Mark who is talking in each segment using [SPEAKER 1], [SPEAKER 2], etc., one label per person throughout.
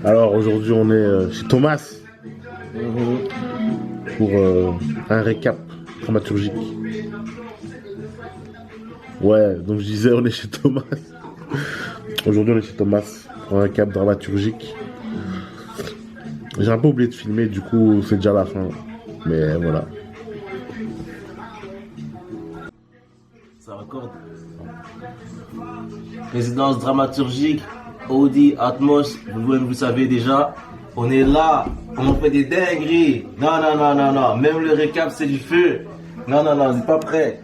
[SPEAKER 1] Alors aujourd'hui on est chez Thomas pour un récap dramaturgique. Ouais, donc je disais on est chez Thomas. Aujourd'hui on est chez Thomas pour un récap dramaturgique. J'ai un peu oublié de filmer, du coup c'est déjà la fin. Mais voilà.
[SPEAKER 2] Ça raccorde. Résidence dramaturgique, Audi, Atmos, vous savez déjà. On est là, on fait des dingueries. Non, non, non, non, non. Même le récap, c'est du feu. Non, non, non, on n'est pas prêt.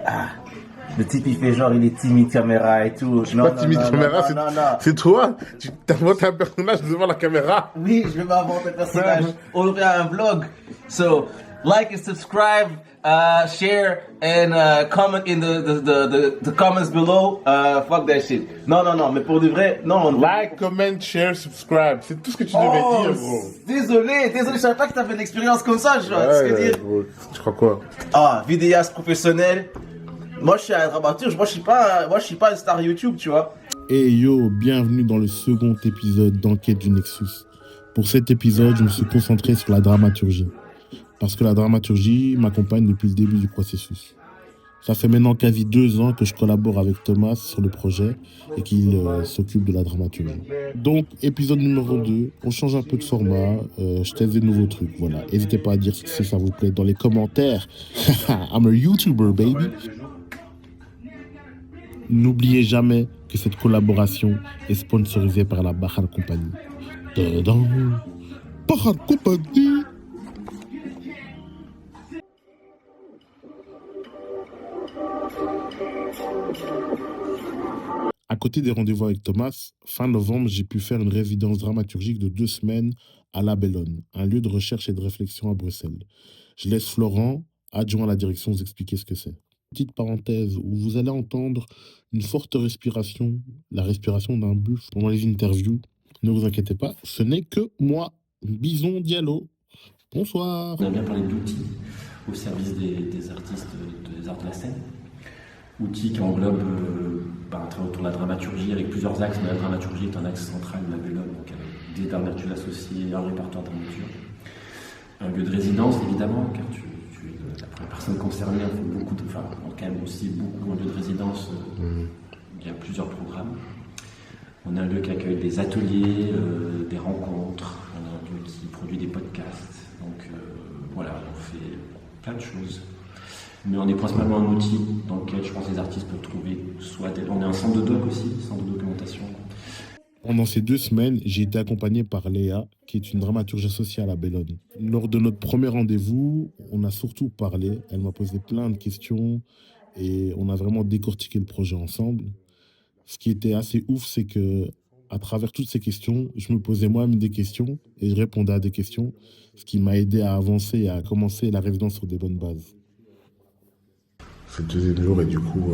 [SPEAKER 2] Ah, le type, il fait genre, il est timide caméra et tout.
[SPEAKER 1] Je suis pas timide caméra, c'est toi. Tu t'inventes un personnage devant la caméra.
[SPEAKER 2] Oui, je vais m'inventer un personnage. On fait un vlog. So, like and subscribe, share and comment in the comments below. Fuck that shit. Non, non, non, mais pour de vrai, non.
[SPEAKER 1] Like, comment, share, subscribe. C'est tout ce que tu devais dire, gros.
[SPEAKER 2] Désolé, je savais pas que t'avais une expérience comme ça, je vois ce que dire.
[SPEAKER 1] Gros, tu crois quoi?
[SPEAKER 2] Ah, vidéaste professionnel. Moi, je suis un dramaturge. Moi, je suis pas une star YouTube, tu vois.
[SPEAKER 3] Hey yo, bienvenue dans le second épisode d'Enquête du Nexus. Pour cet épisode, je me suis concentré sur la dramaturgie. Parce que la dramaturgie m'accompagne depuis le début du processus. Ça fait maintenant quasi 2 ans que je collabore avec Thomas sur le projet et qu'il s'occupe de la dramaturgie. Donc, épisode numéro 2, on change un peu de format, je teste des nouveaux trucs, voilà. N'hésitez pas à dire si ça vous plaît dans les commentaires. I'm a YouTuber, baby. N'oubliez jamais que cette collaboration est sponsorisée par la Bahar Company. Tadam! Bahar Company! À côté des rendez-vous avec Thomas, fin novembre, j'ai pu faire une résidence dramaturgique de 2 semaines à La Bellone, un lieu de recherche et de réflexion à Bruxelles. Je laisse Florent, adjoint à la direction, vous expliquer ce que c'est. Petite parenthèse où vous allez entendre une forte respiration, la respiration d'un buffle pendant les interviews. Ne vous inquiétez pas, ce n'est que moi, Bison Diallo. Bonsoir.
[SPEAKER 4] On a bien parlé d'outils au service des artistes des arts de la scène. Outils qui englobent un travail autour de la dramaturgie avec plusieurs axes, mais la dramaturgie est un axe central de La Bellone, donc avec des dramaturges associés, un répertoire dramaturge. Un lieu de résidence, évidemment, car tu es la première personne concernée, on fait beaucoup de, enfin, quand même aussi beaucoup en lieu de résidence, il y a plusieurs programmes. On a un lieu qui accueille des ateliers, des rencontres, on a un lieu qui produit des podcasts, donc voilà, on fait plein de choses. Mais on est principalement un outil dans lequel je pense que les artistes peuvent trouver on est un centre de doc aussi, centre de documentation.
[SPEAKER 3] Pendant ces 2 semaines, j'ai été accompagné par Léa, qui est une dramaturge associée à La Bellone. Lors de notre premier rendez-vous, on a surtout parlé. Elle m'a posé plein de questions et on a vraiment décortiqué le projet ensemble. Ce qui était assez ouf, c'est que à travers toutes ces questions, je me posais moi-même des questions et je répondais à des questions, ce qui m'a aidé à avancer et à commencer la résidence sur des bonnes bases.
[SPEAKER 1] C'est le deuxième jour et du coup,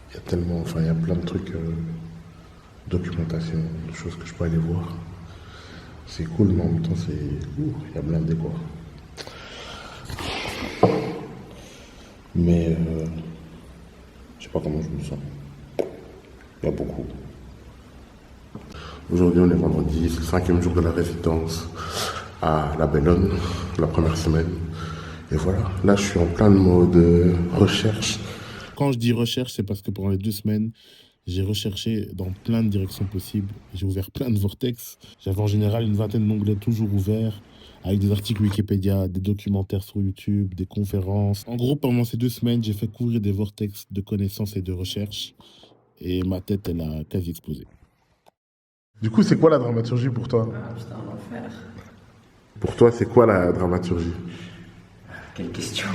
[SPEAKER 1] il y a tellement, enfin il y a plein de trucs, documentation, de choses que je peux aller voir. C'est cool, mais en même temps il y a blindé quoi. Mais je sais pas comment je me sens. Il y a beaucoup. Aujourd'hui on est vendredi, c'est le 5e jour de la résidence à La Bellone, la première semaine. Et voilà, là je suis en plein mode recherche.
[SPEAKER 3] Quand je dis recherche, c'est parce que pendant les 2 semaines, j'ai recherché dans plein de directions possibles. J'ai ouvert plein de vortex. J'avais en général une vingtaine d'onglets toujours ouverts, avec des articles Wikipédia, des documentaires sur YouTube, des conférences. En gros, pendant ces 2 semaines, j'ai fait couvrir des vortex de connaissances et de recherche. Et ma tête, elle a quasi explosé.
[SPEAKER 1] Du coup, c'est quoi la dramaturgie pour toi?
[SPEAKER 4] Ah putain, l'enfer.
[SPEAKER 1] Pour toi, c'est quoi la dramaturgie?
[SPEAKER 4] Quelle question.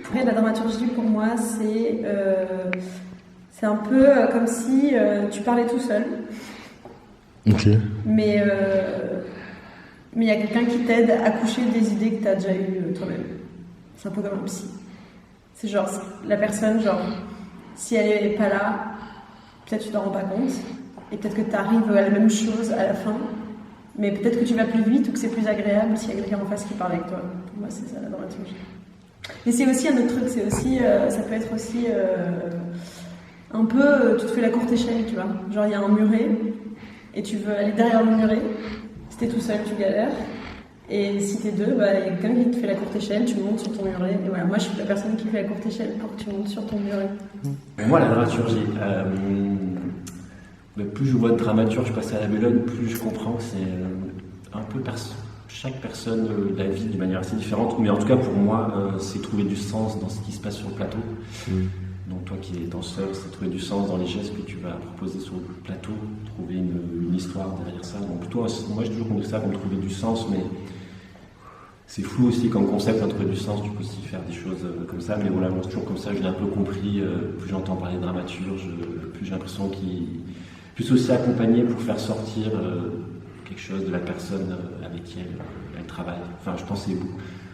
[SPEAKER 5] Après, la dramaturgie, pour moi, c'est un peu comme si tu parlais tout seul.
[SPEAKER 1] Ok.
[SPEAKER 5] Mais il y a quelqu'un qui t'aide à coucher des idées que tu as déjà eues toi-même. C'est un peu comme un psy. C'est genre, la personne, genre, si elle n'est pas là, peut-être tu t'en rends pas compte. Et peut-être que tu arrives à la même chose à la fin. Mais peut-être que tu vas plus vite ou que c'est plus agréable s'il y a quelqu'un en face qui parle avec toi. Pour moi, c'est ça la dramaturgie. Et c'est aussi un autre truc, c'est aussi, ça peut être aussi un peu, tu te fais la courte échelle, tu vois. Genre, il y a un muret, et tu veux aller derrière le muret. Si t'es tout seul, tu galères. Et si t'es deux, bah, il y a quelqu'un qui te fait la courte échelle, tu montes sur ton muret. Et voilà, moi, je suis la personne qui fait la courte échelle pour que tu montes sur ton muret.
[SPEAKER 4] Moi, la dramaturgie, plus je vois de dramaturges passer à la Bellone, plus je comprends que c'est un peu chaque personne la vit d'une manière assez différente. Mais en tout cas, pour moi, c'est trouver du sens dans ce qui se passe sur le plateau. Donc toi qui es danseur, c'est trouver du sens dans les gestes que tu vas proposer sur le plateau, trouver une histoire derrière ça. Donc toi, moi j'ai toujours compris ça comme trouver du sens, mais c'est flou aussi comme concept, trouver du sens, tu peux aussi faire des choses comme ça, mais voilà, moi c'est toujours comme ça, je l'ai un peu compris, plus j'entends parler de dramaturge, plus j'ai l'impression qu'il plus aussi accompagné pour faire sortir quelque chose de la personne avec qui elle travaille. Enfin, je pense que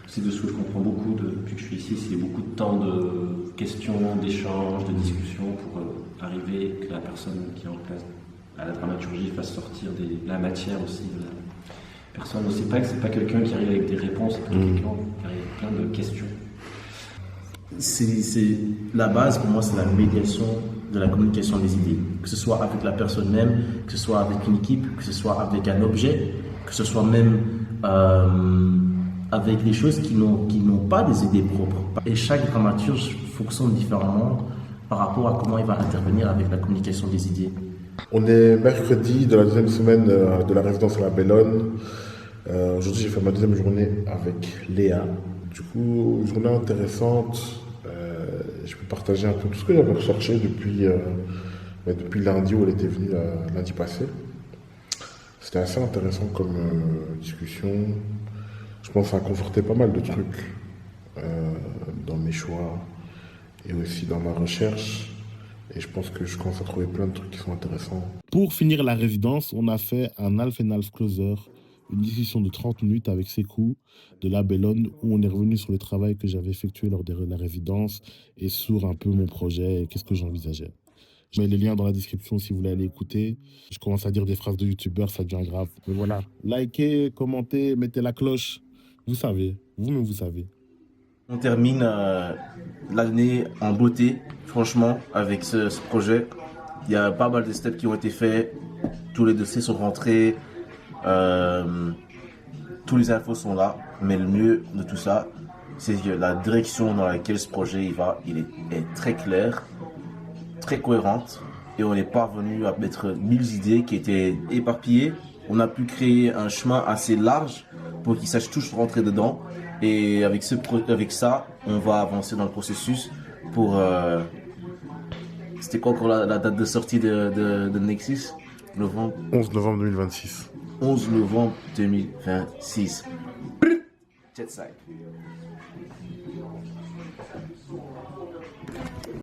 [SPEAKER 4] c'est de ce que je comprends beaucoup depuis que je suis ici, c'est beaucoup de temps de questions, d'échanges, de discussions pour arriver que la personne qui est en place à la dramaturgie fasse sortir la matière aussi de la personne. C'est pas quelqu'un qui arrive avec des réponses, c'est plutôt quelqu'un qui arrive avec plein de questions.
[SPEAKER 6] C'est la base pour moi, c'est la médiation de la communication des idées, que ce soit avec la personne même, que ce soit avec une équipe, que ce soit avec un objet, que ce soit même avec des choses qui n'ont pas des idées propres. Et chaque dramaturge fonctionne différemment par rapport à comment il va intervenir avec la communication des idées.
[SPEAKER 1] On est mercredi de la deuxième semaine de la résidence à la Bellone. Aujourd'hui, j'ai fait ma deuxième journée avec Léa. Du coup, une journée intéressante. Je peux partager un peu tout ce que j'avais recherché depuis lundi où elle était venue lundi passé. C'était assez intéressant comme discussion. Je pense que ça a conforté pas mal de trucs dans mes choix et aussi dans ma recherche. Et je pense que je commence à trouver plein de trucs qui sont intéressants.
[SPEAKER 3] Pour finir la résidence, on a fait un half and half closer, une discussion de 30 minutes avec Sekou de la Bellone où on est revenu sur le travail que j'avais effectué lors de la résidence et sur un peu mon projet et qu'est-ce que j'envisageais. Je mets les liens dans la description si vous voulez aller écouter. Je commence à dire des phrases de youtubeur, ça devient grave. Mais voilà, likez, commentez, mettez la cloche. Vous savez, vous-même vous savez.
[SPEAKER 6] On termine l'année en beauté, franchement, avec ce projet. Il y a pas mal de steps qui ont été faits. Tous les dossiers sont rentrés. Tous les infos sont là. Mais le mieux de tout ça, c'est que la direction dans laquelle ce projet est très claire, très cohérente. Et on est parvenu à mettre 1000 idées qui étaient éparpillées. On a pu créer un chemin assez large pour qu'ils sachent tous rentrer dedans. Et avec ça, on va avancer dans le processus pour... C'était quoi encore la date de sortie de Nexus?
[SPEAKER 1] 11 novembre 2026.
[SPEAKER 6] 11 novembre 2026. Jet side.